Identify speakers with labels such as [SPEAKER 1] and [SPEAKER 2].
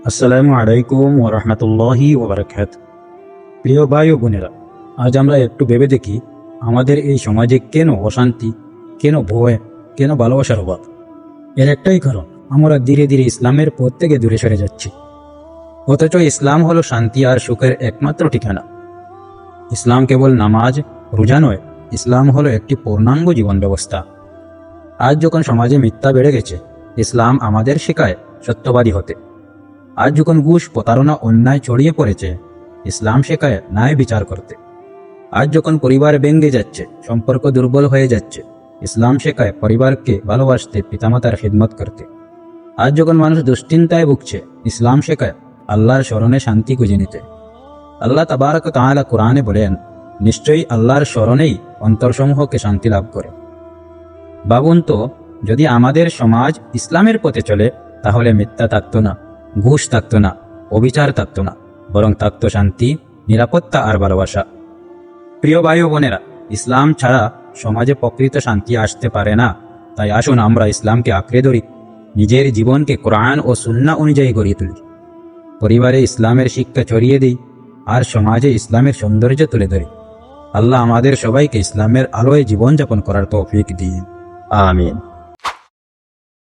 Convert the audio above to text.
[SPEAKER 1] আসসালামু আলাইকুম ওয়া রাহমাতুল্লাহি ওয়া বারাকাতুহু। প্রিয় ভাই ও বোনেরা, আজ আমরা একটু ভেবে দেখি আমাদের এই সমাজে কেন অশান্তি, কেন ভয়, কেন ভালোবাসার অভাব। এর একটাই কারণ, আমরা ধীরে ধীরে ইসলামের পথ থেকে দূরে সরে যাচ্ছি। অথচ ইসলাম হলো শান্তি আর সুখের একমাত্র ঠিকানা। ইসলাম কেবল নামাজ, রোজা নয়, ইসলাম হলো একটি পূর্ণাঙ্গ জীবন ব্যবস্থা। আজ যখন সমাজে মিথ্যা বেড়ে গেছে, ইসলাম আমাদের শেখায় সত্যবাদী হতে। আজ যখন ঘুষ, প্রতারণা, অন্যায় ছড়িয়ে পড়েছে, ইসলাম শেখায় ন্যায় বিচার করতে। আজ যখন পরিবার ভেঙে যাচ্ছে, সম্পর্ক দুর্বল হয়ে যাচ্ছে, ইসলাম শেখায় পরিবারকে ভালোবাসতে, পিতামাতার খিদমত করতে। আজ যখন মানুষ দুশ্চিন্তায় ভুগছে, ইসলাম শেখায় আল্লাহর স্মরণে শান্তি খুঁজে নিতে। আল্লাহ তাবারক ওয়া তাআলা কোরআনে বলেন, নিশ্চয়ই আল্লাহর স্মরণেই অন্তরসমূহকে শান্তি লাভ করে। ভাবুন তো, যদি আমাদের সমাজ ইসলামের পথে চলে, তাহলে মিথ্যা থাকতো না, ঘুষ থাকতো না, অবিচার থাকতো না, বরং থাকতো শান্তি, নিরাপত্তা আর ভালোবাসা। প্রিয় ভাই ও বোনেরা, ইসলাম ছাড়া সমাজে প্রকৃত শান্তি আসতে পারে না। তাই আসুন আমরা ইসলামকে আঁকড়ে ধরি, নিজের জীবনকে কোরআন ও সুন্নাহ অনুযায়ী গড়িয়ে তুলি। পরিবারে ইসলামের শিক্ষা ছড়িয়ে দিই, আর সমাজে ইসলামের সৌন্দর্য তুলে ধরি। আল্লাহ আমাদের সবাইকে ইসলামের আলোয় জীবনযাপন করার তৌফিক দিন। আমিন।